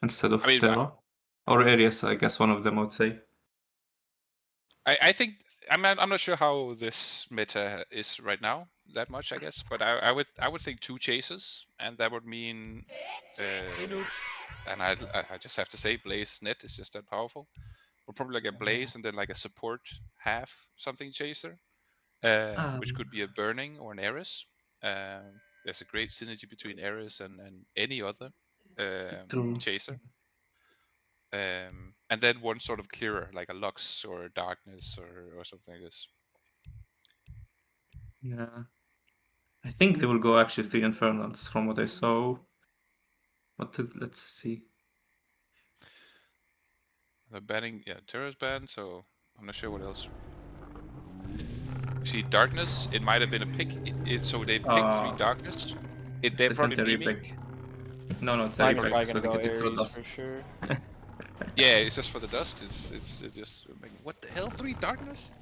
instead of I mean, Terra. Or Aries, I guess one of them would say. I think I'm not sure how this meta is right now that much, I guess, but I would think 2 chasers, and that would mean, and I just have to say Blaze net is just that powerful. But probably like a Blaze and then like a support half something chaser, which could be a Burning or an Ares. There's a great synergy between Ares and any other True. chaser. And then one sort of clearer, like a Lux or a Darkness or something like this. Yeah. I think they will go actually 3 Infernals from what I saw. But let's see. The banning, yeah, Terra's banned, so I'm not sure what else. You see Darkness, it might have been a pick. So they picked 3 Darkness. They're probably definitely a memeing. repick. No, it's a I'm repick, probably so gonna they go get extra Ares dust. for sure. Yeah, it's just for the dust. It's just like, what the hell? 3 Darkness?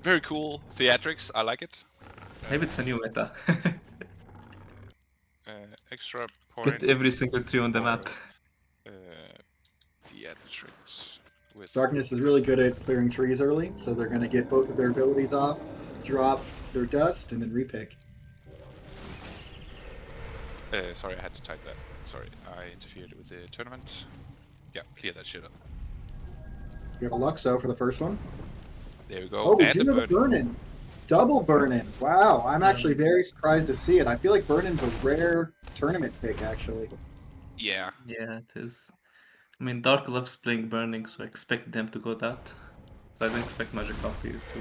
Very cool. Theatrics, I like it. Maybe it's a new meta. Extra point. Get every single tree on the map. Theatrics. With Darkness is really good at clearing trees early, so they're going to get both of their abilities off, drop their dust, and then repick. Sorry, I had to type that. Sorry, I interfered with the tournament. Yeah, clear that shit up. You have a Luxo for the first one. There we go. Oh, we and do have a Burn-In. Double Burn-In. Wow, I'm actually very surprised to see it. I feel like Burn-In's a rare tournament pick, actually. Yeah. Yeah, it is. I mean, Dark loves playing Burning, so I expect them to go that. But I didn't expect Magic Copy to.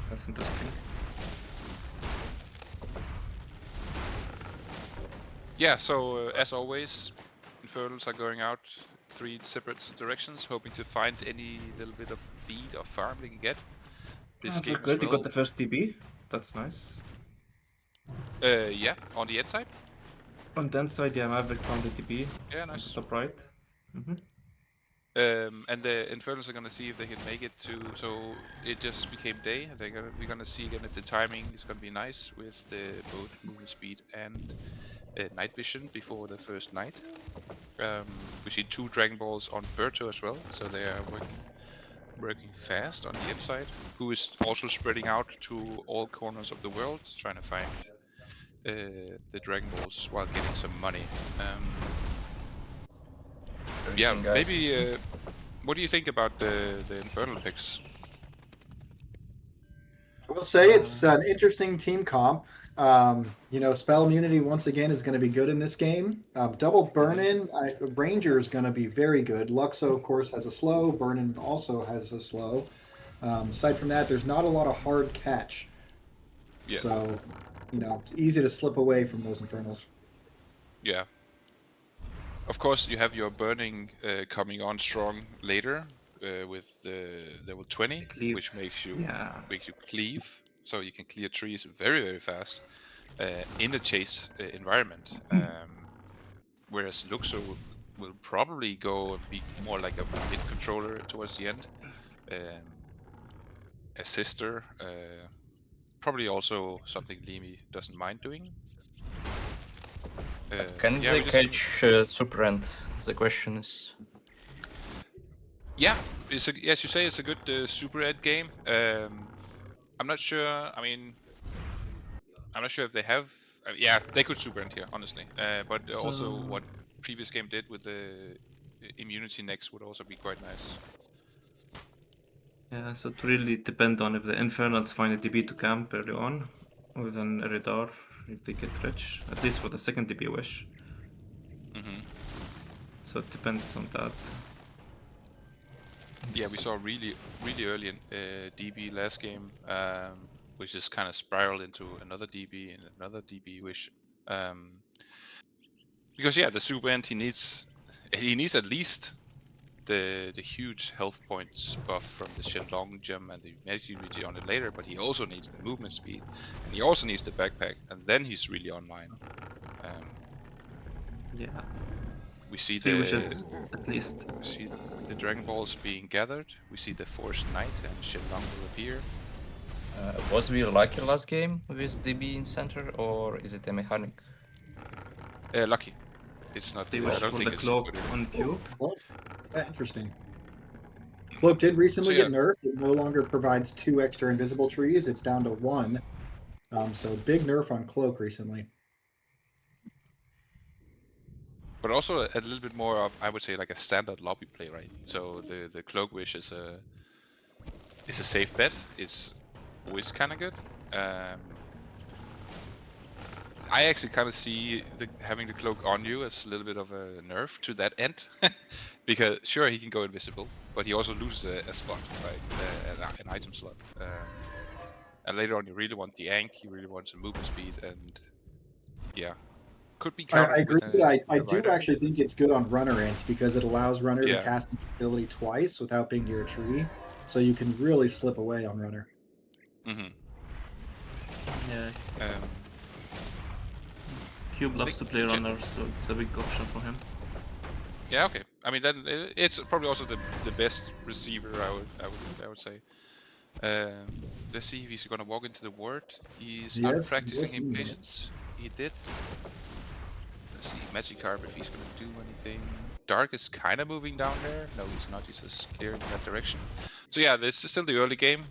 That's interesting. Yeah, so as always, Infernals are going out 3 separate directions, hoping to find any little bit of feed or farm they can get. This game as good. well. You got the first DB. That's nice. Yeah, on the Ents side. On the Ents side, yeah, Maverick found the DB. Yeah, nice. Top right. And the Infernals are gonna see if they can make it to. So it just became day. We're gonna see again if the timing is gonna be nice with both movement speed and night vision before the first night. We see 2 Dragon Balls on Berto as well, so they are working fast on the inside. Who is also spreading out to all corners of the world, trying to find the Dragon Balls while getting some money. Yeah, maybe. What do you think about the Infernal picks? I will say it's an interesting team comp. Spell immunity once again is going to be good in this game. Double Burn-In, Ranger is going to be very good. Luxo, of course, has a slow. Burn-In also has a slow. Aside from that, there's not a lot of hard catch. Yeah. So, it's easy to slip away from those Infernals. Yeah. Of course, you have your Burning coming on strong later with level 20, which makes you cleave, so you can clear trees very, very fast in a chase environment. Whereas Luxo will probably go and be more like a mid controller towards the end. A sister, probably also something Limi doesn't mind doing. Can they catch Super End? The question is. Yeah, as you say, it's a good Super Ed game. I'm not sure. I mean, I'm not sure if they have. Yeah, they could Super End here, honestly. But also, what previous game did with the immunity next would also be quite nice. Yeah, so it really depends on if the Infernals find a DB to camp early on, with an Eridar if they get rich, at least for the second DB wish. So it depends on that. Yeah, we saw really early in DB last game, which is kind of spiraled into another DB and another DB wish. Because yeah, the Super End he needs at least the huge health points buff from the Shenlong gem and the magic unity on it later, but he also needs the movement speed and he also needs the backpack, and then he's really online. Yeah. We see wishes, at least. We see the Dragon Balls being gathered. We see the Forced Knight and Shenlong will appear. Was we lucky last game with DB in center, or is it a mechanic? Lucky. It's not. They I wish don't for think the it's cloak good. on Cube. Well, yeah, interesting. Cloak did recently So, get nerfed. It no longer provides 2 extra invisible trees. It's down to 1. So big nerf on Cloak recently. But also a little bit more of, I would say, like a standard lobby play, right? So the Cloak Wish is a safe bet. It's always kind of good. I actually kind of see having the cloak on you as a little bit of a nerf to that end, because sure he can go invisible, but he also loses a spot, right? An item slot. And later on, you really want the Ankh, you really want some movement speed, and yeah, could be I countered agree, with but I a do rider. actually think it's good on Runner Ents because it allows Runner to Yeah. cast an ability twice without being near a tree, so you can really slip away on Runner. Mm-hmm. Yeah. Cube loves to play runner, so it's a big option for him. Yeah, okay. I mean, then it's probably also the best receiver. I would say. Let's see if he's gonna walk into the ward. He's not Yes, practicing yes, impatience. He did. Let's see, Magikarp if he's gonna do anything. Dhark is kind of moving down there. No, he's not. He's just clearing in that direction. So yeah, this is still the early game.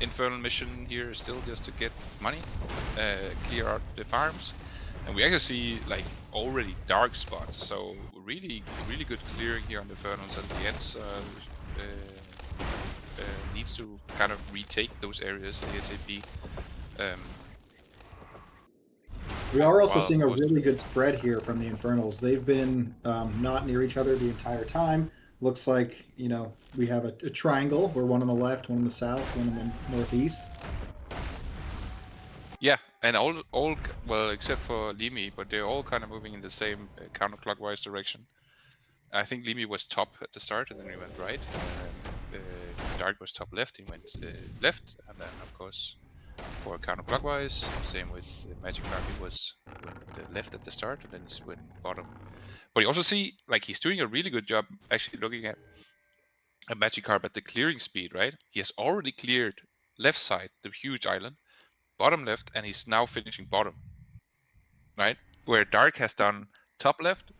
Infernal mission here is still just to get money, clear out the farms, and we actually see like already dark spots. So really good clearing here on the Infernals, and the Ents needs to kind of retake those areas ASAP. We are also Well, seeing a was- really good spread here from the Infernals. They've been not near each other the entire time. Looks like, we have a triangle where one on the left, one in the south, one in the northeast. Yeah, and all well except for LiMie, but they're all kind of moving in the same counterclockwise direction. I think LiMie was top at the start, and then he went right. And Dhark was top left, he went left, and then of course for counterclockwise, same with Magikarp, he went left at the start, and then he went bottom. But you also see like he's doing a really good job actually looking at a Magikarp at the clearing speed, right? He has already cleared left side, the huge island, bottom left, and he's now finishing bottom, right? Where Dhark has done top left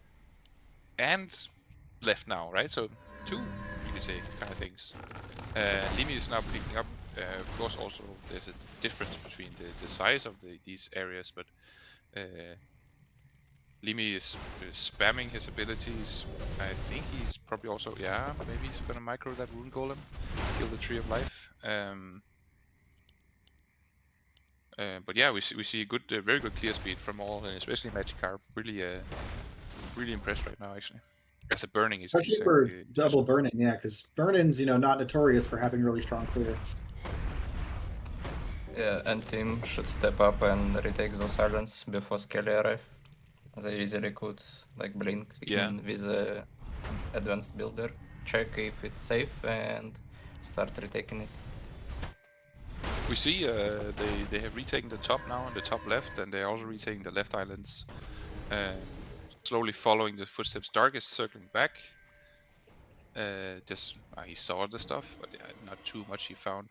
and left now, right? So 2, you could say, kind of things. LiMie is now picking up. Of course, also there's a difference between the size of these areas, but LiMie is spamming his abilities. I think he's probably also, maybe he's gonna micro that Rune Golem, kill the Tree of Life. But yeah, we see a good, very good clear speed from all, and especially Magikarp. Really impressed right now, actually. As a burning, he's Especially for actually double burning, yeah, because burning's not notorious for having really strong clear. Yeah, and team should step up and retake those islands before Skelly arrive. They easily could like blink in with the advanced builder, check if it's safe and start retaking it. We see they have retaken the top now on the top left, and they're also retaking the left islands. Slowly following the footsteps. Dhark is circling back. He saw the stuff, but not too much. He found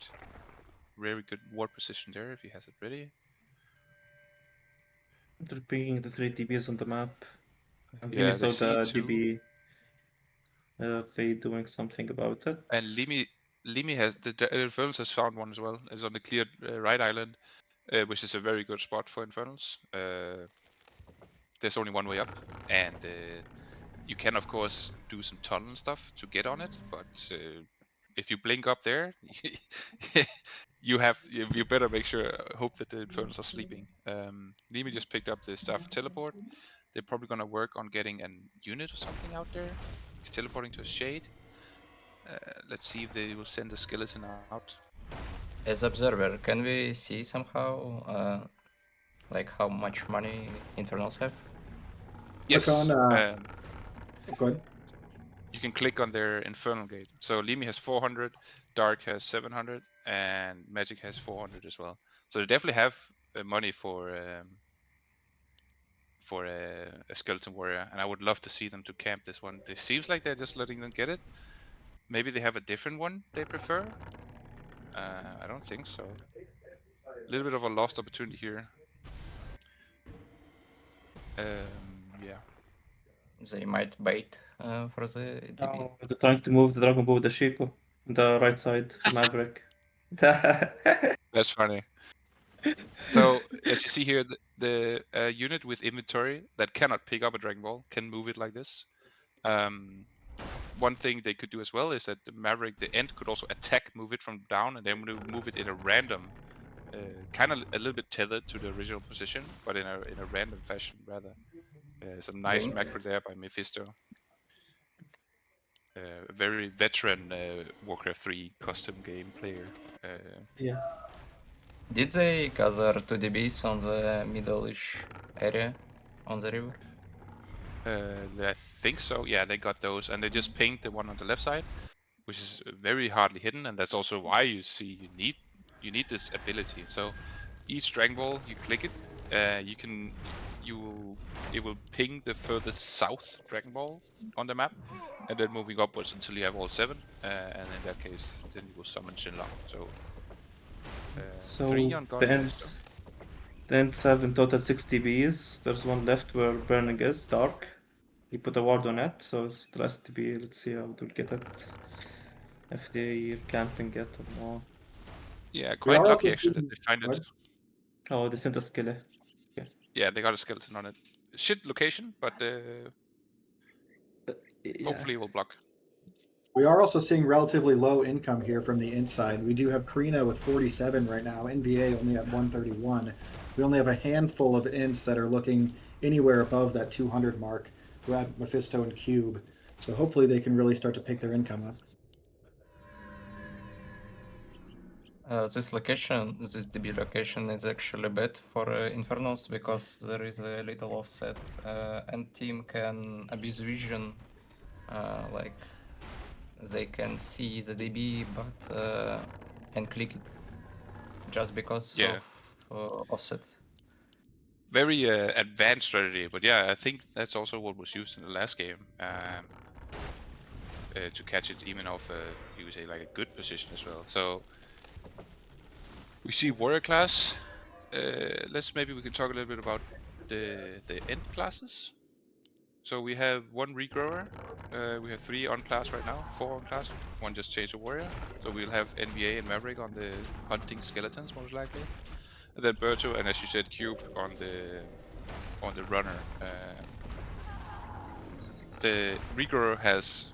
very good ward position there if he has it ready. They're picking the 3 DBs on the map. And Yeah, LiMie saw the C2. DB. They doing something about it. And LiMie has the Infernals has found one as well. It's on the cleared right island, which is a very good spot for Infernals. There's only one way up, and you can of course do some tunnel stuff to get on it, but if you blink up there, you better make sure hope that the Infernals are sleeping. LiMie just picked up the staff teleport. They're probably gonna work on getting a unit or something out there. He's teleporting to a shade. Let's see if they will send a skeleton out. As observer, can we see somehow like how much money Infernals have? Yes. Click on, go ahead. You can click on their Infernal Gate. So LiMie has 400, Dhark has 700, and Magic has 400 as well. So they definitely have money for a skeleton warrior, and I would love to see them to camp this one. It seems like they're just letting them get it. Maybe they have a different one they prefer. I don't think so. A little bit of a lost opportunity here. Yeah. They might bait for the DB. Oh, they're trying to move the Dragon Ball with the Shiko. The right side, Maverick. That's funny. So as you see here, the unit with inventory that cannot pick up a Dragon Ball can move it like this. One thing they could do as well is that the Maverick, the Ent, could also attack, move it from down, and then move it in a random, kind of a little bit tethered to the original position, but in a random fashion rather. Some nice Blink. macro there by Mephisto. Very veteran Warcraft 3 custom game player. Yeah. Did they gather 2 DBs on the middle-ish area on the river? I think so. Yeah, they got those, and they just pinged the one on the left side, which is very hardly hidden, and that's also why you see you need this ability. So each Dragon Ball, you click it, it will ping the furthest south Dragon Ball on the map, and then moving upwards until you have all 7, and in that case, then you will summon Shinlong. So 3 on the GodMephisto. Ents have in total 6 TBs. There's one left where Burning is, Dark. He put a ward on it, so it's the last TB. Let's see how they'll get it. If they're camping it or not. Yeah, We quite are lucky also actually that seeing- they find it. what? Oh, they sent a skele. Yeah, they got a skeleton on it. Shit location, but Yeah. hopefully it will block. We are also seeing relatively low income here from the inside. We do have Karina with 47 right now. NVA only at 131. We only have a handful of Ents that are looking anywhere above that 200 mark. We have Mephisto and Cube. So hopefully they can really start to pick their income up. This DB location is actually bad for Infernals because there is a little offset, and team can abuse vision, like they can see the DB but and click it just because of offset. Very advanced strategy, but yeah, I think that's also what was used in the last game to catch it even off you would say like a good position as well. So we see warrior class. Maybe we can talk a little bit about the end classes. So we have 1 regrower. We have 3 on class right now, 4 on class. 1 just changed to warrior. So we'll have NVA and Maverick on the hunting skeletons most likely. And then Berto and as you said, Cube on the runner. The regrower has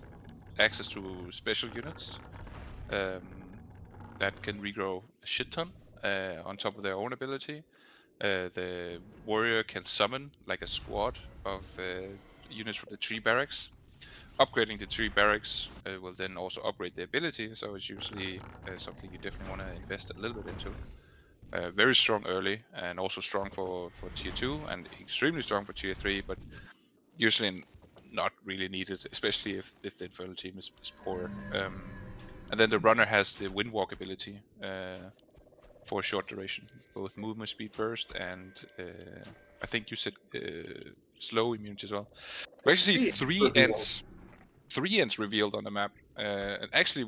access to special units that can regrow a shit ton on top of their own ability. The warrior can summon like a squad of units from the tree barracks. Upgrading the tree barracks will then also upgrade the ability, so it's usually something you definitely want to invest a little bit into. Very strong early, and also strong for tier 2, and extremely strong for tier 3, but usually not really needed, especially if the Infernal team is poor. And then the runner has the windwalk ability for a short duration, both movement speed burst and I think you said slow immunity as well. We actually see 3 Ents revealed on the map, and actually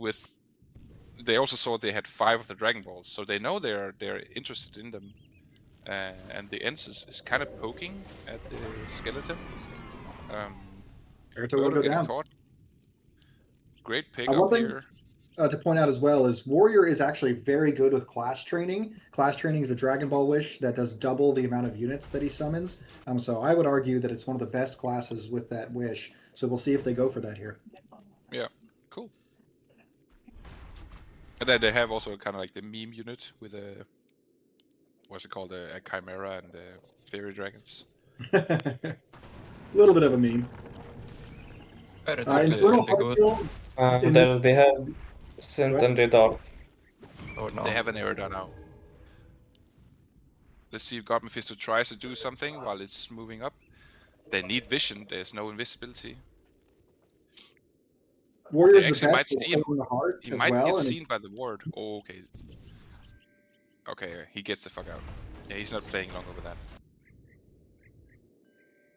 they also saw they had 5 of the Dragon Balls, so they know they're interested in them. And the Ents is kind of poking at the skeleton. Berto will go getting down. caught. Great pick One up thing here. to point out as well is Warrior is actually very good with class training. Class training is a Dragon Ball wish that does double the amount of units that he summons. So I would argue that it's one of the best classes with that wish. So we'll see if they go for that here. Yeah, cool. And then they have also kind of like the meme unit with a what's it called, a chimera and fairy dragons. A little bit of a meme. Infernal Heartfield. They have Sent and Radar. Oh no. They have an error now. Let's see if GodMephisto tries to do something while it's moving up. They need vision. There's no invisibility. Warrior is the actually best might see him. in the heart He as might well. get and seen by the ward. Oh, okay. Okay, he gets the fuck out. Yeah, he's not playing long over that.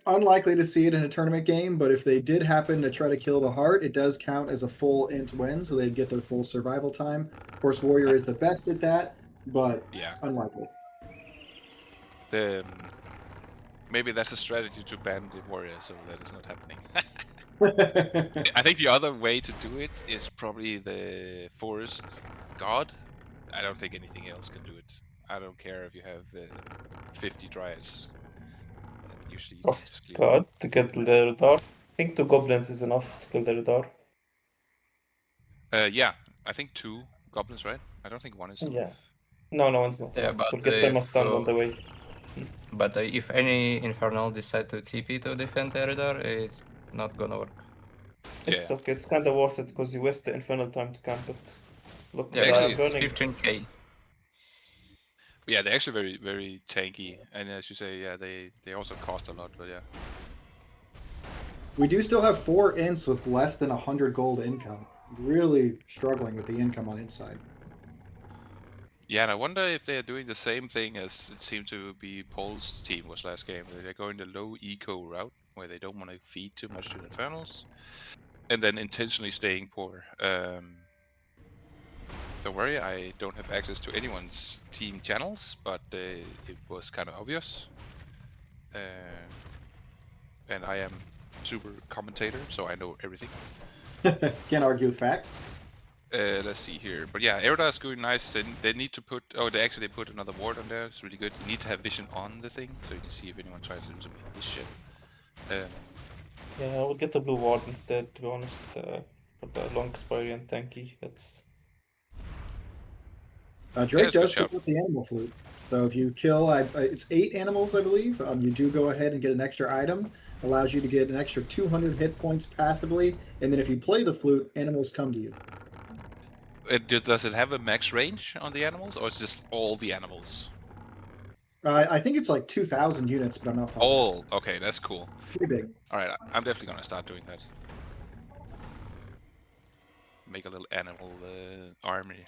Unlikely to see it in a tournament game, but if they did happen to try to kill the heart, it does count as a full int win, so they'd get their full survival time. Of course, Warrior is the best at that, but yeah, unlikely. maybe that's a strategy to ban the warrior so that it's not happening. I think the other way to do it is probably the forest god. I don't think anything else can do it. I don't care if you have 50 dryads. Usually you can Cost just clear. God to kill the Redar. I think 2 goblins is enough to kill the Redar. Yeah, I think 2 goblins, right? I don't think 1 is Yeah. enough. No, it's not Yeah, enough. but To get perma-stunned on the way. if any Infernal decide to TP to defend Eridar, it's not gonna work. It's Yeah. okay, it's kind of worth it because you waste the Infernal time to camp it. Look, Yeah, Actually, it's burning. 15k. Yeah, they're actually very, very tanky, and as you say, yeah, they also cost a lot. But yeah, We do still have 4 Ents with less than 100 gold income. Really struggling with the income on inside. yeah, and I wonder if they're doing the same thing as it seemed to be Paul's team was last game. They're going the low eco route where they don't want to feed too much to the Infernals, and then intentionally staying poor. Don't worry, I don't have access to anyone's team channels, but it was kind of obvious. And I am super commentator, so I know everything. Can't argue with facts. Let's see here, but yeah, Erda is going nice. They need to put. Oh, they actually put another ward on there. It's really good. You need to have vision on the thing, so you can see if anyone tries to do some his shit. Yeah, I would get the blue ward instead, to be honest. For the long expiry and tanky. That's Drake that's a good does shout. pick up the animal flute. So if you kill, it's 8 animals, I believe. You do go ahead and get an extra item. Allows you to get an extra 200 hit points passively. And then if you play the flute, animals come to you. Does it have a max range on the animals, or it's just all the animals? I think it's like 2,000 units, but I'm not positive. All. Okay, that's cool. Pretty big. All right, I'm definitely gonna start doing that. Make a little animal army.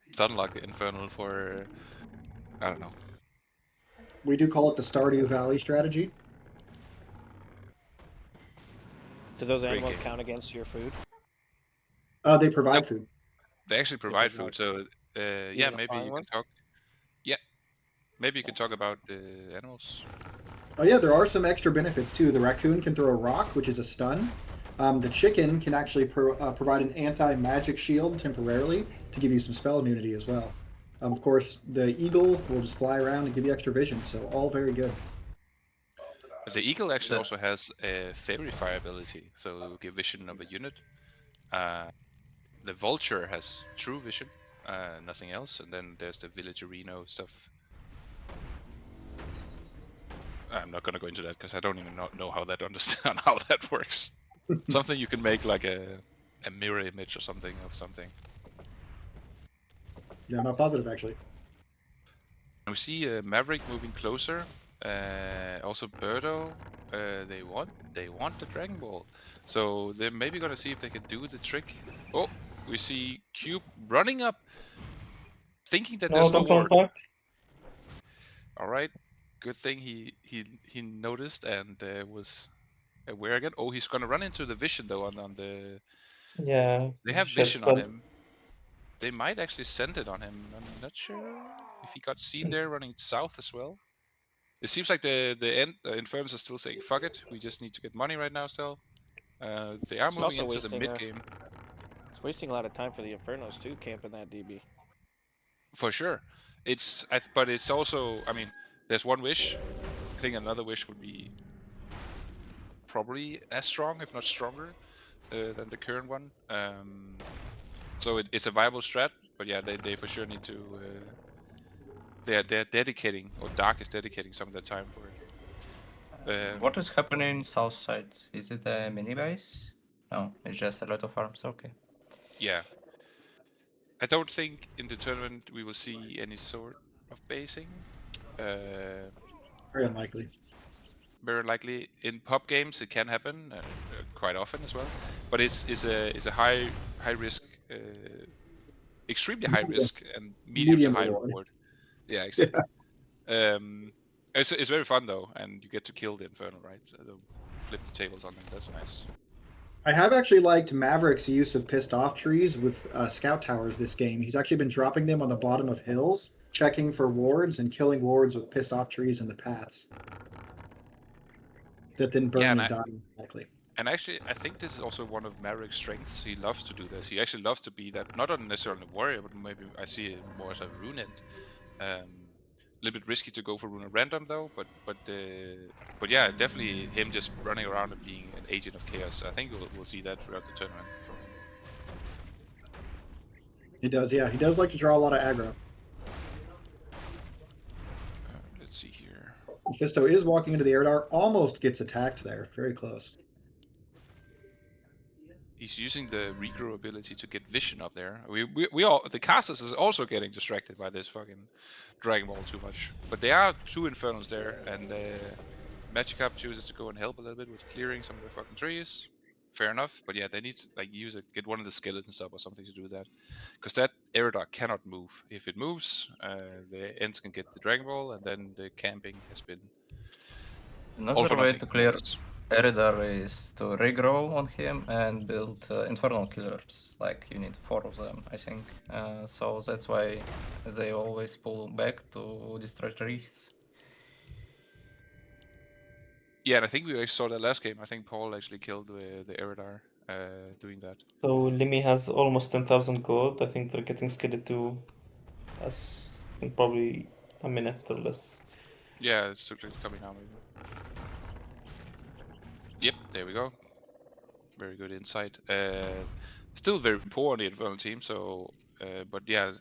It's unlock the Infernal for I don't know. We do call it the Stardew Valley strategy. Do those Great animals game. count against your food? They provide Nope. food. They actually provide provide food, so yeah, Even a maybe flying you one? can talk. Yeah, maybe you can talk about the animals. Oh yeah, there are some extra benefits too. The raccoon can throw a rock, which is a stun. The chicken can actually provide an anti-magic shield temporarily to give you some spell immunity as well. Of course, the eagle will just fly around and give you extra vision, so all very good. But the eagle actually The- also has a fairy fire ability, so it will give vision of a unit. The vulture has true vision, nothing else, and then there's the villagerino stuff. I'm not gonna go into that because I don't even know how that understand how that works. Something you can make like a mirror image or something of something. Yeah, I'm not positive actually. We see Maverick moving closer. Also Berto. They want the Dragon Ball, so they're maybe gonna see if they can do the trick. Oh, we see Cube running up, thinking that no, there's no don't run ward. back. All right, good thing he noticed and was aware again. Oh, he's gonna run into the vision though on the. Yeah, They have shell vision on spell. him. They might actually send it on him. I'm not sure if he got seen there running south as well. It seems like the Infernals are still saying, fuck it, we just need to get money right now still. They are It's moving also into the wasting mid game. it's wasting a lot of time for the Infernals too, camping that DB. For sure. But it's also, I mean, there's one wish. I think another wish would be probably as strong, if not stronger, than the current one. So it's a viable strat, but yeah, they for sure need to. They're dedicating, or Dark is dedicating some of their time for it. What is happening south side? Is it a mini base? No, it's just a lot of farms. Okay. Yeah. I don't think in the tournament we will see any sort of basing. Very unlikely. Very likely in pub games it can happen quite often as well, but it's a high risk, extremely high risk and medium to high reward. Yeah, exactly. It's very fun though, and you get to kill the Infernal, right? So they'll flip the tables on them. That's nice. I have actually liked Maverick's use of pissed off trees with scout towers this game. He's actually been dropping them on the bottom of hills, checking for wards and killing wards with pissed off trees in the paths. that then burn Yeah, and die likely. and actually, I think this is also one of Maverick's strengths. He loves to do this. He actually loves to be that, not necessarily a warrior, but maybe I see it more as a rune end. A little bit risky to go for rune at random though, but yeah, definitely him just running around and being an agent of chaos. I think we'll see that throughout the tournament from him. He does, yeah. He does like to draw a lot of aggro. Let's see here. Mephisto is walking into the Erdar, almost gets attacked there. Very close. He's using the regrow ability to get vision up there. We all, the casters is also getting distracted by this fucking Dragon Ball too much. But there are 2 Infernals there, and Magikarp chooses to go and help a little bit with clearing some of the fucking trees. Fair enough, but yeah, they need to like get one of the skeletons up or something to do that, because that Eridar cannot move. If it moves, the Ents can get the Dragon Ball, and then the camping has been all Another for way nothing. to clear Yes. Eridar is to regrow on him and build Infernal Killers. Like, you need 4 of them, I think. So that's why they always pull back to destroy trees. Yeah, and I think we actually saw that last game. I think Paul actually killed the Eridar doing that. So Limi has almost 10,000 gold. I think they're getting Skeleton as in probably a minute or less. Yeah, it's coming now maybe. Yep, there we go. Very good insight. Still very poor on the Infernal team, so but yeah,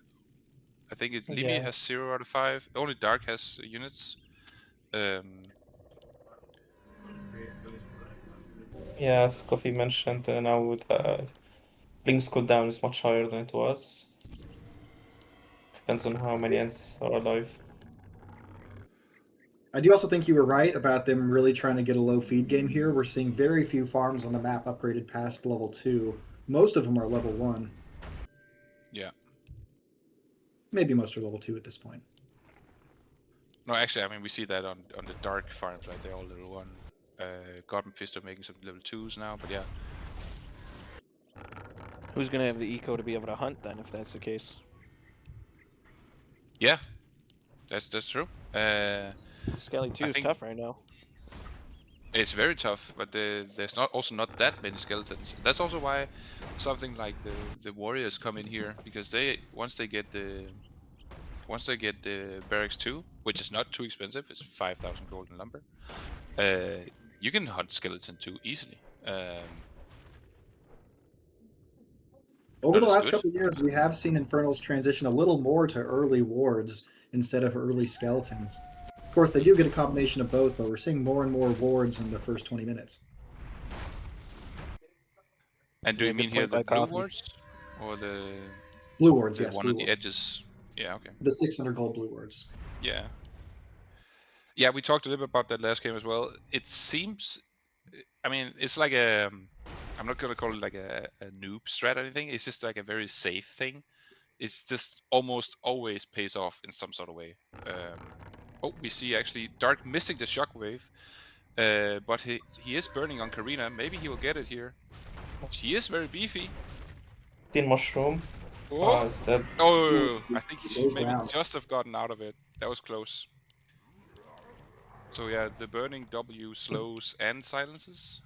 I think Limi Yeah. has 0 out of 5. Only Dhark has units. Yeah, as Coffee mentioned, now with Blink's cooldown is much higher than it was. Depends on how many ends are alive. I do also think you were right about them really trying to get a low feed game here. We're seeing very few farms on the map upgraded past level 2. Most of them are level 1. Yeah. Maybe most are level 2 at this point. No, actually, I mean we see that on the Dark farms, right? They're all level 1. GodMephisto making some level 2s now, but yeah. Who's gonna have the eco to be able to hunt then, if that's the case? Yeah, that's true. Skelly 2 I is think tough right now. it's very tough, but there's not that many skeletons. That's also why something like the warriors come in here, because once they get the barracks 2, which is not too expensive, it's 5,000 gold in lumber. You can hunt skeleton 2 easily. Over the Not as last good. couple of years, we have seen Infernals transition a little more to early wards instead of early skeletons. Of course, they do get a combination of both, but we're seeing more and more wards in the first 20 minutes. And do Yeah, you mean good here point the by blue Coffee. wards or the Blue wards, yes, one blue on the wards. edges? Yeah, okay. The 600 gold blue wards. Yeah. Yeah, we talked a little bit about that last game as well. It seems, I mean, it's like I'm not gonna call it like a noob strat or anything. It's just like a very safe thing. It's just almost always pays off in some sort of way. Oh, we see actually Dark missing the shockwave, but he is burning on Karina. Maybe he will get it here. She is very beefy. Teen Mushroom. Oh, Is dead. oh! I think he Goes maybe down. just have gotten out of it. That was close. So yeah, the burning W slows and silences,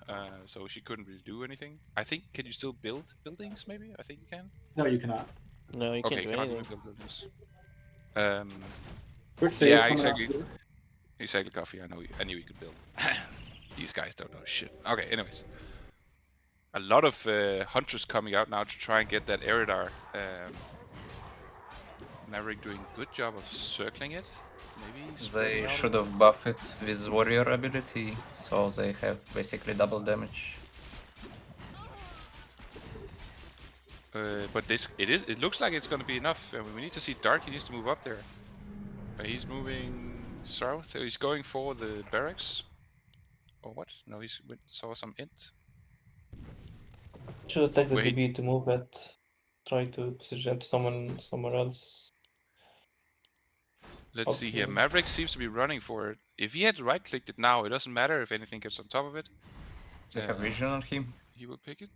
so she couldn't really do anything. I think, can you still build buildings maybe? I think you can. No, you cannot. No, you Okay, can't do cannot anything. build buildings. Quick save Yeah, coming exactly. out here. Exactly, Coffee. I knew you could build. These guys don't know shit. Okay, anyways. A lot of hunters coming out now to try and get that Eridar. Maverick doing a good job of circling it. Maybe spreading They out a should little. have buffed it with warrior ability, so they have basically double damage. But it looks like it's going to be enough. We need to see Dark. He needs to move up there. He's moving south. He's going for the barracks. Or what? No, saw some int. Should attack the Wait. DB to move it. Try to position it somewhere else. Let's see here. Okay. Maverick seems to be running for it. If he had right-clicked it now, it doesn't matter if anything gets on top of it. They have vision on him. He will pick it.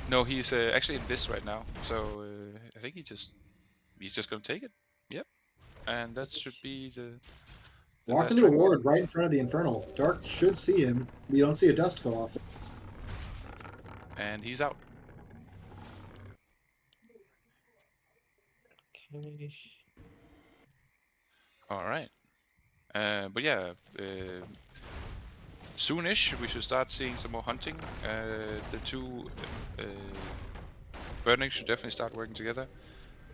No, he's actually in this right now. So I think he's just gonna take it. Yep. And that should be the Walks last into a Dragon Ball. ward right in front of the Infernal. Dark should see him. You don't see a dust go off. And he's out. Okay. All right. But yeah, soonish we should start seeing some more hunting. The two burnings should definitely start working together.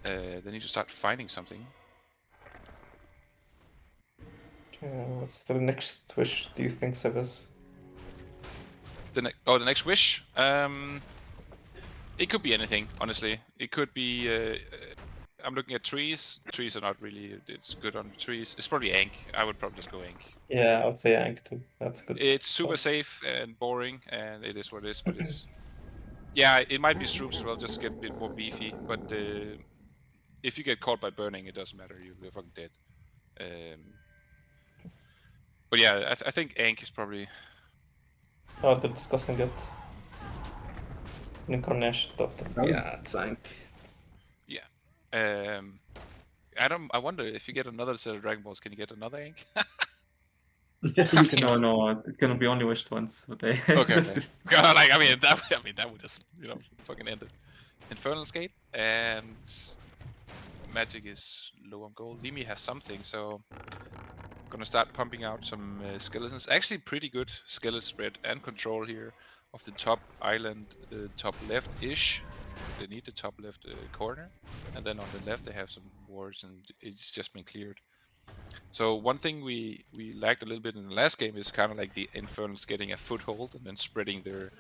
They need to start finding something. What's the next wish do you think, Sebas? The next wish. It could be anything, honestly. It could be. I'm looking at trees. Trees are not really. It's good on the trees. It's probably Ankh. I would probably just go Ankh. Yeah, I would say Ankh too. That's good. It's super choice. safe and boring, and it is what it is. But it's. Yeah, it might be Stroops as well, just to get a bit more beefy. But if you get caught by burning, it doesn't matter. You're fucking dead. But yeah, I think Ankh is probably. Oh, they're discussing it. Incarnation Doctor. Oh. Yeah, it's Ankh. Yeah. I wonder if you get another set of Dragon Balls, can you get another Ankh? You can- No, it can be only wished once. But they... Okay. God, like I mean that would just fucking end it. Infernals Gate and Magic is low on gold. Limi has something, so gonna start pumping out some skeletons. Actually, pretty good skeleton spread and control here of the top island, top left-ish. They need the top left corner, and then on the left they have some wards, and it's just been cleared. So one thing we lacked a little bit in the last game is kind of like the Infernals getting a foothold and then spreading their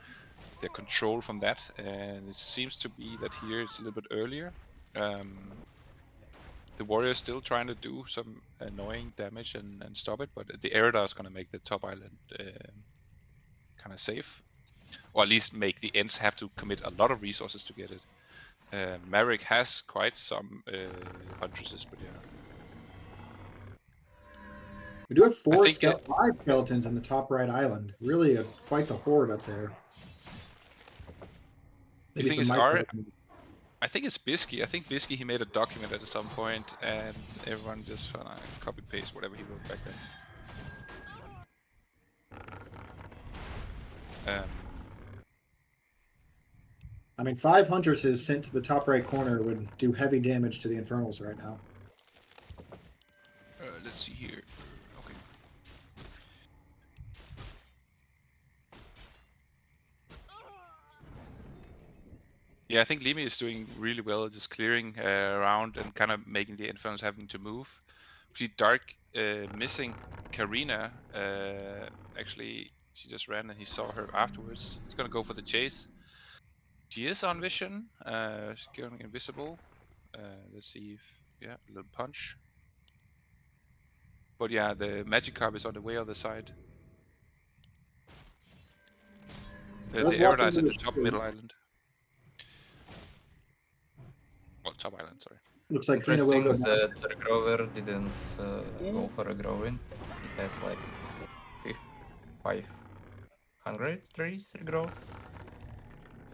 control from that. And it seems to be that here it's a little bit earlier. The warrior is still trying to do some annoying damage and stop it, but the Eridar is going to make the top island kind of safe, or at least make the Ents have to commit a lot of resources to get it. Maverick has quite some huntresses, but yeah. We do have think, 5 skeletons in the top right island. Really, quite the horde up there. You Maybe think some it's micros. I think it's Bisky. I think Bisky, he made a document at some point, and everyone just copy paste whatever he wrote back then. I mean, 5 huntresses sent to the top right corner would do heavy damage to the Infernals right now. Let's see here. Okay. Yeah, I think Limi is doing really well, just clearing around and kind of making the Infernals having to move. We see Dark missing Karina. Actually, she just ran and he saw her afterwards. He's gonna go for the chase. She is on vision. She's going invisible. Let's see if a little punch. But yeah, the Magikarp is on the way other side. The Eridar is at the top middle island. Well, top island, sorry. Looks like Karina will Interesting go down. that the grower didn't go for a grow-in. He has like 500 trees to grow.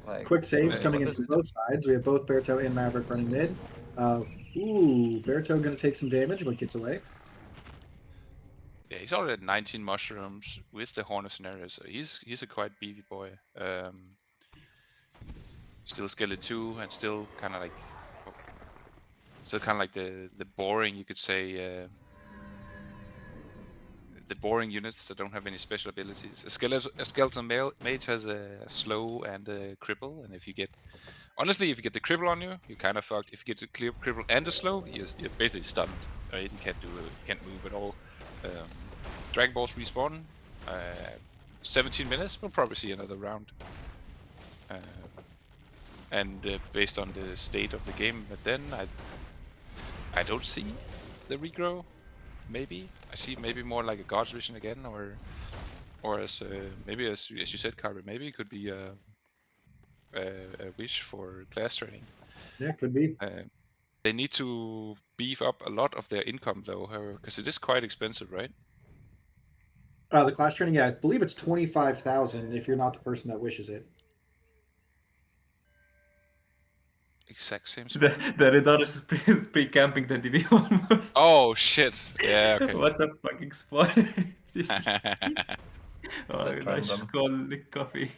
Like, Quick saves coming in what from is both sides. We have both Berto and Maverick running mid. Berto going to take some damage, but gets away. Yeah, he's already at 19 mushrooms with the Hornet scenario, so he's a quite beefy boy. Still Skeleton 2 and still kind of like the boring, you could say, the boring units that don't have any special abilities. A skeleton mage has a slow and a cripple, and if you get the cripple on you, you're kind of fucked. If you get the cripple and the slow, you're basically stunned. Right? You can't move at all. Dragon Balls respawn. 17 minutes. We'll probably see another round. Based on the state of the game, but then I don't see the regrow. Maybe I see maybe more like a God's Vision again, or as maybe as you said, Karina, maybe it could be a wish for class training. Yeah, could be. They need to beef up a lot of their income though, because it is quite expensive, right? The class training, yeah, I believe it's 25,000 if you're not the person that wishes it. exact same The, spot. the radar is pre-camping the DB almost. Oh shit! Yeah, okay. What a fucking spot. Oh, That nice random. call, Nick Coffee.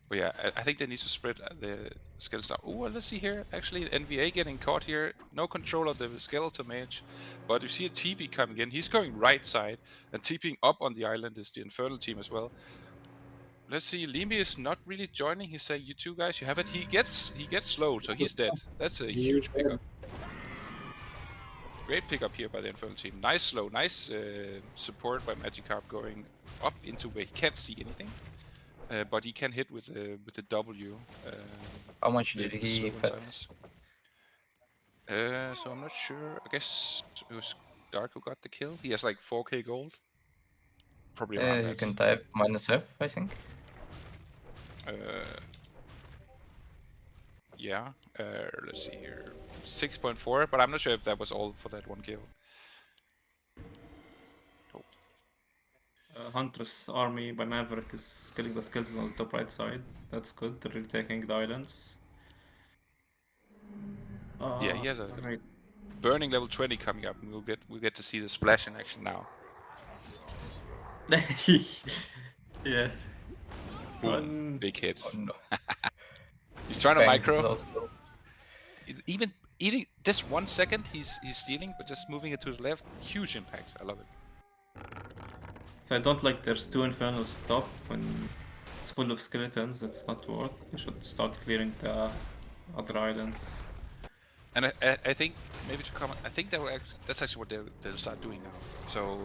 But yeah, I think they need to spread the skeleton. Oh, well, let's see here. Actually, NVA getting caught here. No control of the skeleton mage. But you see a TP coming in. He's going right side. And TPing up on the island is the Infernal team as well. Let's see. Limi is not really joining. He's saying, "You two guys, you have it." He gets slow, so he's dead. That's a huge pickup. Great pickup here by the Infernal team. Nice slow. Nice support by Magikarp going up into where he can't see anything. But he can hit with a W. How much the did he slow and fit? silence. So I'm not sure. I guess it was Dark who got the kill. He has like 4k gold. Probably around You that. can type -F, I think. Yeah. Let's see here. 6.4, but I'm not sure if that was all for that one kill. Huntress army by Maverick is killing the skills on the top right side. That's good. They're really taking the islands. Yeah, he has a Right. burning level 20 coming up, and we'll get to see the splash in action now. Yeah. Boom. Big hit. Oh no. He's trying to Spank micro. is also- Even eating just 1 second, he's stealing, but just moving it to the left, huge impact. I love it. So I don't like there's 2 Infernals top when it's full of skeletons. It's not worth. They should start clearing the other islands. And I think maybe to comment, I think that's actually what they'll start doing now. So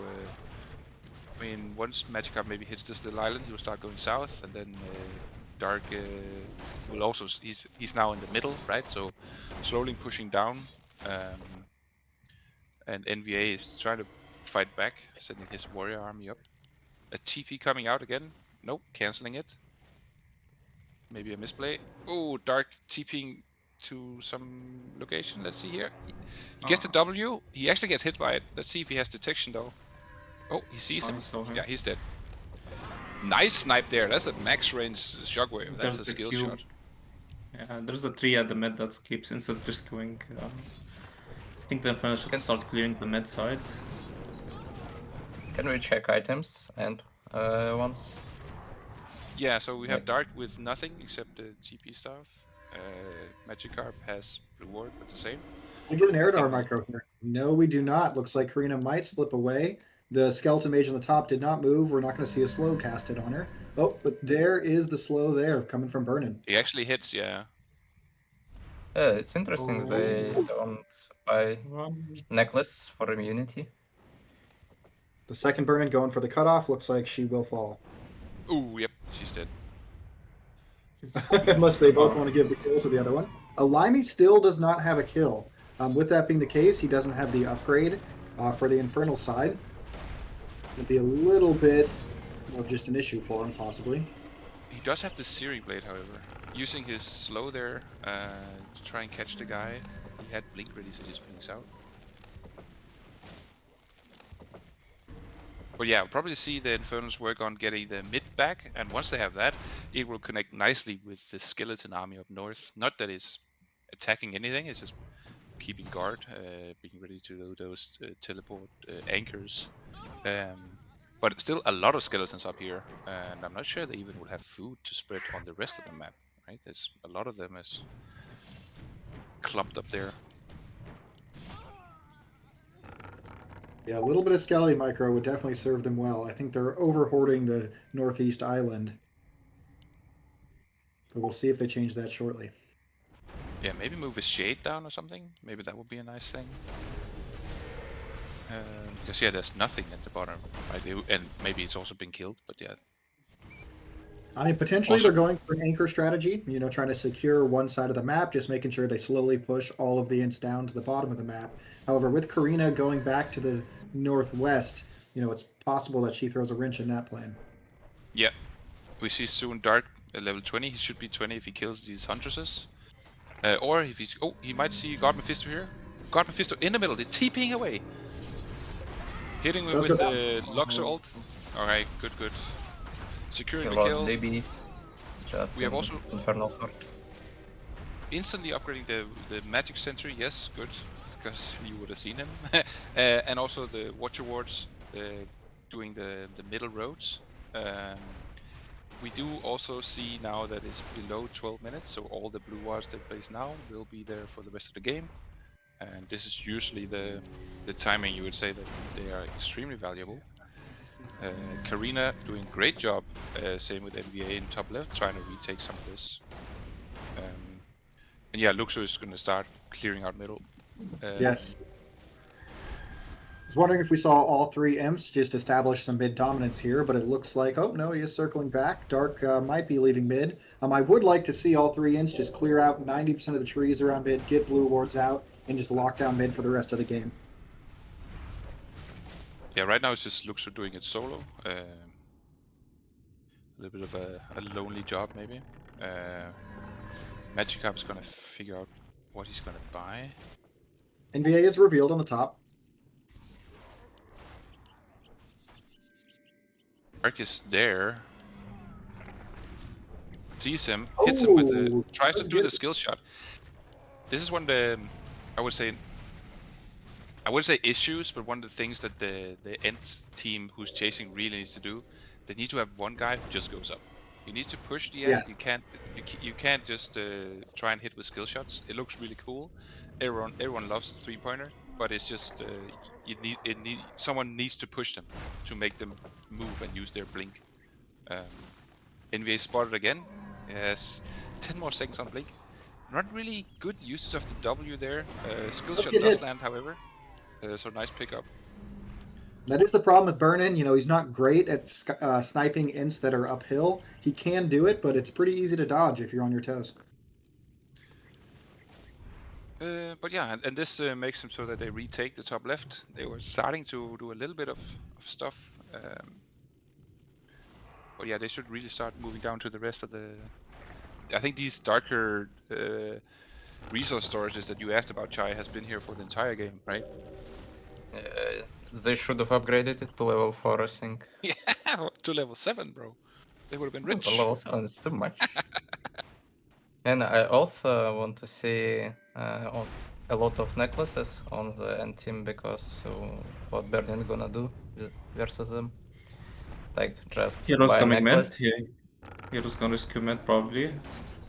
I mean, once Magikarp maybe hits this little island, he will start going south, and then Dark will also he's now in the middle, right? So slowly pushing down, and NVA is trying to fight back, sending his warrior army up. A TP coming out again. Nope, canceling it. Maybe a misplay. Oh, Dark TPing to some location. Let's see here. He gets the W. He actually gets hit by it. Let's see if he has detection though. Oh, he sees him. I saw him. Yeah, he's dead. Nice snipe there. That's a max range shockwave. That's There's a the skill cube. shot. Yeah, there's a tree at the mid that keeps instant rescuing. I think the Infernals should start clearing the mid side. Can we check items and once? Yeah, so we have Dark with nothing except the TP stuff. Magikarp has reward with the same. We get an Eridar micro here. No, we do not. Looks like Karina might slip away. The skeleton mage on the top did not move. We're not going to see a slow casted on her. Oh, but there is the slow there coming from Burnin. He actually hits, yeah. It's interesting they don't buy Run. necklace for immunity. The second Burnin going for the cutoff. Looks like she will fall. Ooh, yep, she's dead. Unless they both want to give the kill to the other one. Limey still does not have a kill. With that being the case, he doesn't have the upgrade for the Infernal side. It'd be a little bit of just an issue for him, possibly. He does have the Searing Blade, however. Using his slow there to try and catch the guy. He had Blink ready, so he just blinks out. But yeah, we'll probably see the Infernals work on getting the mid back, and once they have that, it will connect nicely with the skeleton army up north. Not that it's attacking anything, it's just keeping guard, being ready to do those teleport anchors. But still a lot of skeletons up here, and I'm not sure they even will have food to spread on the rest of the map, right? There's a lot of them is clumped up there. Yeah, a little bit of Skelly micro would definitely serve them well. I think they're over-hoarding the northeast island. So we'll see if they change that shortly. Yeah, maybe move his shade down or something. Maybe that would be a nice thing. Because yeah, there's nothing at the bottom, right? And maybe it's also been killed, but yeah. I mean, potentially they're going for an anchor strategy, you know, trying to secure one side of the map, just making sure they slowly push all of the Ents down to the bottom of the map. However, with Karina going back to the northwest, you know, it's possible that she throws a wrench in that plan. Yeah, we see soon Dark at level 20. He should be 20 if he kills these huntresses. Or if he's... Oh, he might see GodMephisto here. GodMephisto in the middle, they're TPing away. Hitting me with the Luxor ult. Alright, good. Securing He the lost kill. DBs. Just We have also Infernal Heart. instantly upgrading the magic sentry. Yes, good, because you would have seen him. And also the watcher wards doing the middle roads. We do also see now that it's below 12 minutes, so all the blue wards that place now will be there for the rest of the game. And this is usually the timing you would say that they are extremely valuable. Karina doing great job, same with NVA in top left, trying to retake some of this. And yeah, Luxo is going to start clearing out middle. Yes. I was wondering if we saw all three Imps just establish some mid dominance here, but it looks like, oh no, he is circling back. Dark might be leaving mid. I would like to see all three Imps just clear out 90% of the trees around mid, get blue wards out, and just lock down mid for the rest of the game. Yeah, right now it's just Luxo doing it solo. A little bit of a lonely job maybe. Magikarp is going to figure out what he's going to buy. NVA is revealed on the top. Dhark is there. Sees him, hits him with the, tries to do the skill shot. This is one of the, I would say issues, but one of the things that the Ents team who's chasing really needs to do. They need to have one guy who just goes up. You need to push the end. Yes. You can't just try and hit with skill shots. It looks really cool. Everyone loves 3-pointer, but it's just someone needs to push them to make them move and use their blink. NVA spotted again. Yes, 10 more seconds on blink. Not really good use of the W there. Skill shot does land, however. So nice pickup. That is the problem with Burnin. You know, he's not great at sniping Ints that are uphill. He can do it, but it's pretty easy to dodge if you're on your toes. But yeah, and this makes them so that they retake the top left. They were starting to do a little bit of stuff. But yeah, they should really start moving down to the rest of the... I think these darker resource storages that you asked about, Chai, has been here for the entire game, right? They should have upgraded it to level 4, I think. Yeah, to level 7, bro. They would have been rich. Level 7 is too much. And I also want to see a lot of necklaces on the end team, because what Berlin gonna do versus them? Like, just Heroes buy a coming necklace. mid. Yeah. Heroes gonna rescue mid probably.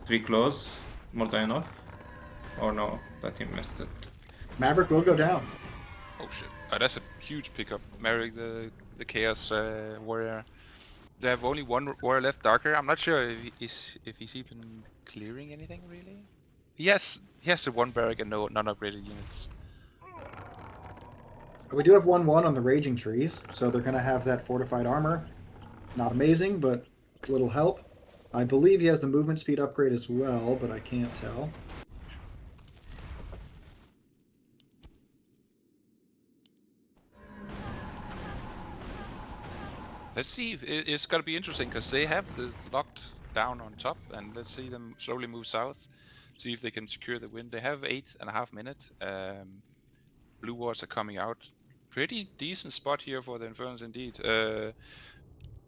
3 claws, more than enough. Or no, that team missed it. Maverick will go down. Oh shit! That's a huge pickup. Maverick, the Chaos Warrior. They have only one warrior left, Darker. I'm not sure if he's even clearing anything really. He has the one barrack and non-upgraded units. We do have 1/1 on the Raging Trees, so they're going to have that fortified armor. Not amazing, but a little help. I believe he has the movement speed upgrade as well, but I can't tell. Let's see. It's gonna be interesting because they have the locked down on top, and let's see them slowly move south. See if they can secure the win. They have 8.5 minutes. Blue wards are coming out. Pretty decent spot here for the Infernals indeed.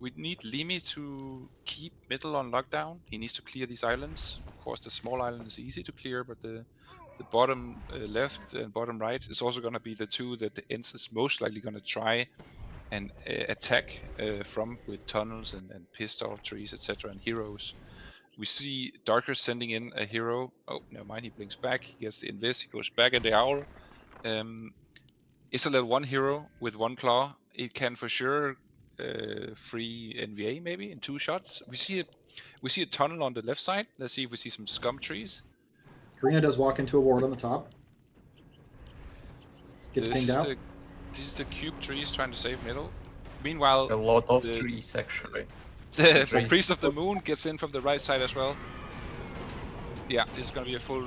We need Limi to keep middle on lockdown. He needs to clear these islands. Of course, the small island is easy to clear, but the bottom left and bottom right is also going to be the two that the Ents is most likely going to try and attack from, with tunnels and pissed off trees, etc. and heroes. We see Darker sending in a hero. Oh, never mind, he blinks back. He gets the invis, he goes back at the owl. It's a level 1 hero with 1 claw. It can for sure free NVA maybe in 2 shots. We see a tunnel on the left side. Let's see if we see some scum trees. Karina does walk into a ward on the top. Gets pinged out. This is the cube trees trying to save middle. Meanwhile, A lot of trees actually. The Priest of the Moon gets in from the right side as well. Yeah, this is gonna be a full.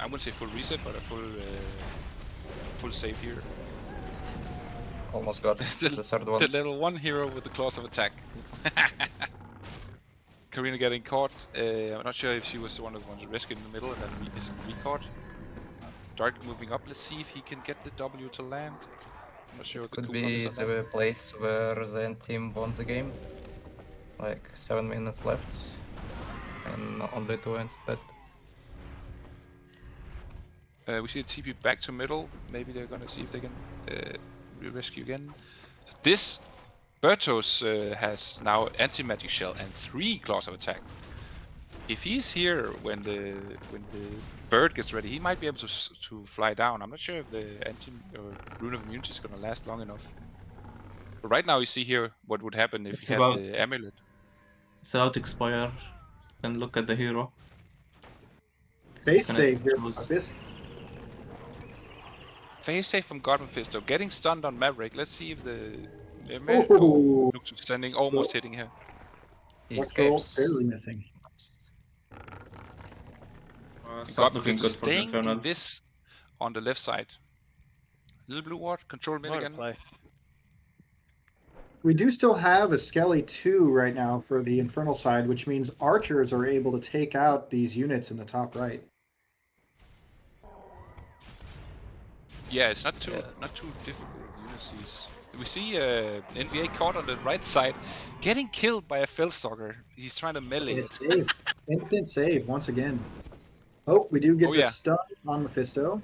I wouldn't say full reset, but a full save here. Almost got the third one. The level 1 hero with the claws of attack. Karina getting caught. I'm not sure if she was the one who wanted to rescue in the middle and then is re-caught. Dark moving up. Let's see if he can get the W to land. I'm not sure what the Could cooldown be is on the that. place where the end team won the game. Like 7 minutes left. and only 2 Ents dead. We see a TP back to middle. Maybe they're gonna see if they can rescue again. So this Bertos has now anti-magic shell and 3 claws of attack. If he's here when the bird gets ready, he might be able to fly down. I'm not sure if the anti or rune of immunity is gonna last long enough. But right now you see here what would happen if It's he had about- the amulet. It's about to expire. Can look at the hero. Base Can I save here. choose? This Face save from GodMephisto, getting stunned on Maverick. Let's see if the Ooh. looks standing, almost hitting her. He Electoral escapes. barely missing. It's not looking GodMephisto good for the staying in Infernals. this on the left side. Little blue ward, control mid Smart again. play. We do still have a Skelly 2 right now for the Infernal side, which means archers are able to take out these units in the top right. Yeah, it's not too difficult. Ulysses. We see NVA caught on the right side, getting killed by a Fellstalker. He's trying to melee it. Save. Instant save once again. Oh, we do get Oh, the yeah. stun on Mephisto.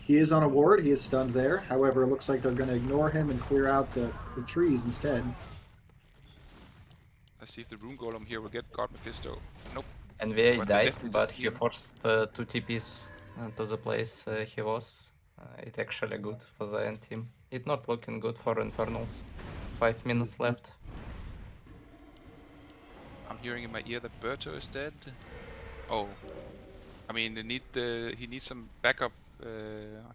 He is on a ward. He is stunned there. However, it looks like they're going to ignore him and clear out the trees instead. Let's see if the rune golem here will get GodMephisto. Nope. NVA But they died, definitely but just he heal. forced 2 TPs to the place he was. It's actually good for the end team. It's not looking good for Infernals. 5 minutes left. I'm hearing in my ear that Berto is dead. Oh, I mean, he needs some backup.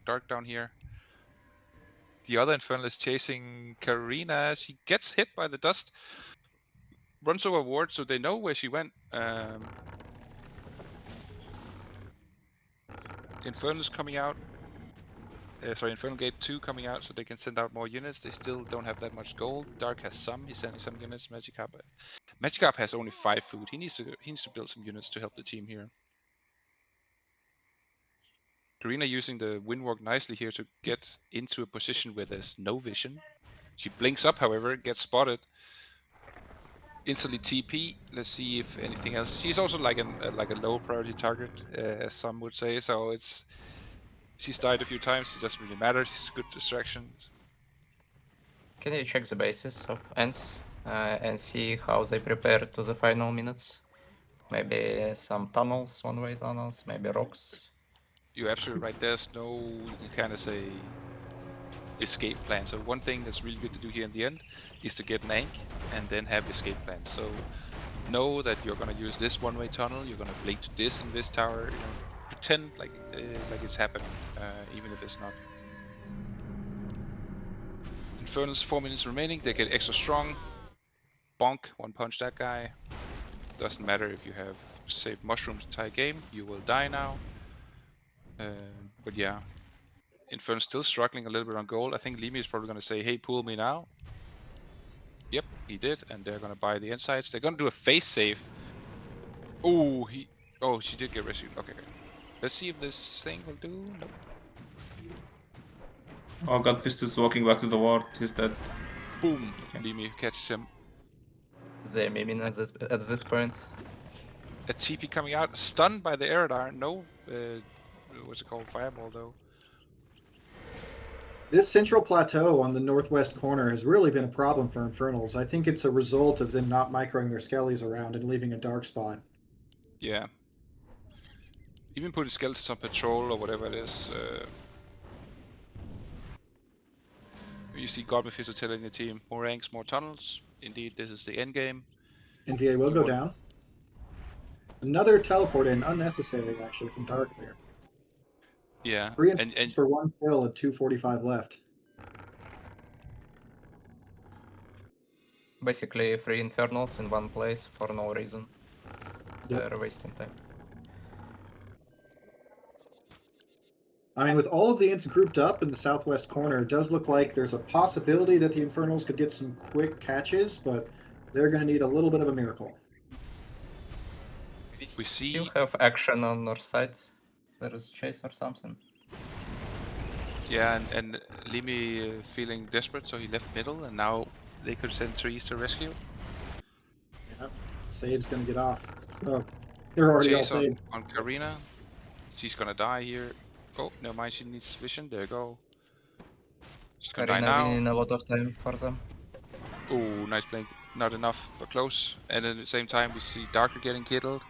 Dark down here. The other Infernal is chasing Karina. She gets hit by the dust. Runs over ward, so they know where she went. Infernal's coming out. Sorry, Infernal Gate 2 coming out, so they can send out more units. They still don't have that much gold. Dark has some. He's sending some units. Magikarp has only 5 food. He needs to build some units to help the team here. Karina using the windwalk nicely here to get into a position where there's no vision. She blinks up, however, gets spotted. Instantly TP. Let's see if anything else. She's also like a low priority target, as some would say. So she's died a few times. It doesn't really matter. She's a good distraction. Can you check the bases of Ents and see how they prepare to the final minutes? Maybe some tunnels, one-way tunnels, maybe rocks. You're absolutely right. There's no, you kind of say, escape plan. So one thing that's really good to do here in the end is to get an ank and then have escape plan. So know that you're gonna use this one-way tunnel. You're gonna blink to this in this tower. You know, pretend like it's happening, even if it's not. Infernals 4 minutes remaining. They get extra strong. Bonk, one punch that guy. Doesn't matter if you have saved mushrooms the entire game. You will die now. But yeah, Infernal's still struggling a little bit on gold. I think LiMie is probably going to say, hey, pull me now. Yep, he did, and they're going to buy the insights. They're going to do a face save. Oh, she did get rescued. Okay. Let's see if this thing will do. Nope. Oh, GodMephisto is walking back to the ward. He's dead. Boom. Okay. LiMie catches him. They miming at this point. A TP coming out, stunned by the Eridar. No, what's it called? Fireball, though. This central plateau on the northwest corner has really been a problem for Infernals. I think it's a result of them not microing their skellies around and leaving a dark spot. Yeah. Even putting skeletons on patrol or whatever it is. You see GodMephisto telling the team, more ranks, more tunnels. Indeed, this is the end game. NVA will go down. Another teleport in, unnecessary actually, from Dark there. Yeah, 3 and for 1 kill at 2:45 left. Basically 3 Infernals in one place for no reason. Yep. They're wasting time. I mean, with all of the Ents grouped up in the southwest corner, it does look like there's a possibility that the Infernals could get some quick catches, but they're going to need a little bit of a miracle. we see Still have action on north side. There is chase or something. Yeah, and LiMie feeling desperate, so he left middle, and now they could send trees to rescue. Yeah, Save's going to get off. Oh, They're already all Chase on, saved. on Karina. She's gonna die here. Oh, never mind, she needs vision. There you go. She's gonna die Karina now. winning a lot of time for them. Oh, nice blink. Not enough, but close. And at the same time, we see Darker getting killed.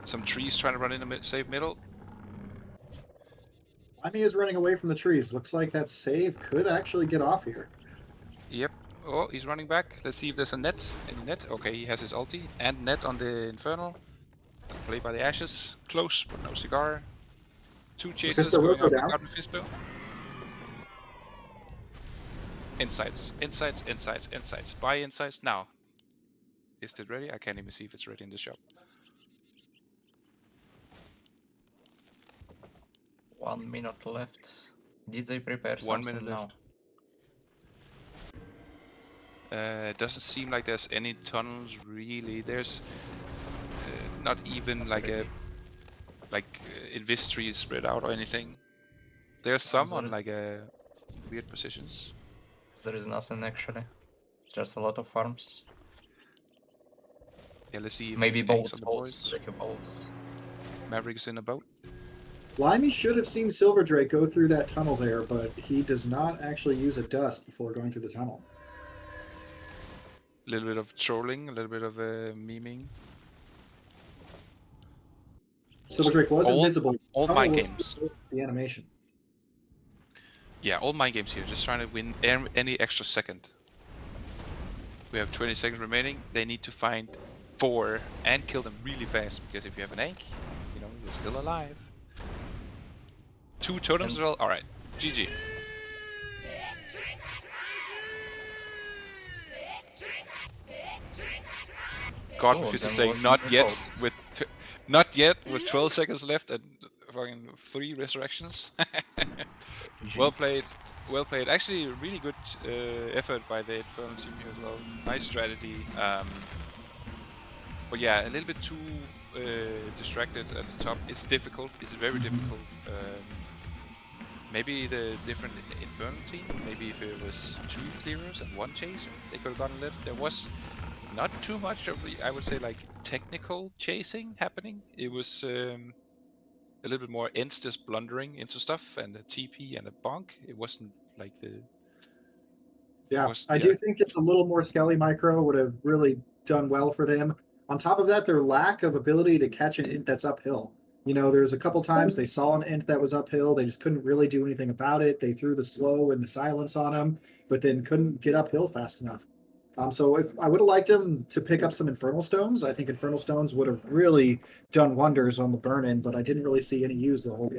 Some trees trying to run in the safe middle. LiMie is running away from the trees. Looks like that save could actually get off here. Yep. Oh, he's running back. Let's see if there's a net. Any net? Okay, he has his ulti. And net on the Infernal. Played by the Ashes. Close, but no cigar. 2 chasers Mephisto will going go out down. with GodMephisto. Insights, insights, insights, insights. Buy insights now. Is it ready? I can't even see if it's ready in the shop. 1 minute left. Did they prepare 1 something minute now? left. It doesn't seem like there's any tunnels really. There's not even like a invis trees spread out or anything. There's some on like weird positions. There is nothing actually. Just a lot of farms. Yeah, let's see if Maybe there's ganks bolts, on the bolts, boys. like bolts. Maverick is in a boat. LiMie should have seen Silverdrake go through that tunnel there, but he does not actually use a dust before going through the tunnel. A little bit of trolling, a little bit of memeing. Silverdrake was invisible. All Tunnel my was games. the animation. Yeah, all my games here. Just trying to win any extra second. We have 20 seconds remaining. They need to find 4 and kill them really fast, because if you have an ank, you know, you're still alive. 2 totems as well. All right, GG. GodMephisto saying not yet with 12 seconds left and fucking 3 resurrections. Well played, well played. Actually, a really good effort by the Infernal team here as well. Nice strategy. But yeah, a little bit too distracted at the top. It's difficult. It's very difficult. Maybe the different Infernal team. Maybe if it was 2 clearers and 1 chaser, they could have gotten lit. There was not too much of, I would say, like technical chasing happening. It was a little bit more Ents just blundering into stuff and a TP and a bonk. It wasn't like the. Yeah, I do think just a little more Skelly Micro would have really done well for them. On top of that, their lack of ability to catch an int that's uphill. You know, there's a couple times they saw an int that was uphill. They just couldn't really do anything about it. They threw the slow and the silence on him, but then couldn't get uphill fast enough. So if I would have liked him to pick up some Infernal Stones, I think Infernal Stones would have really done wonders on the burn-in, but I didn't really see any used the whole game.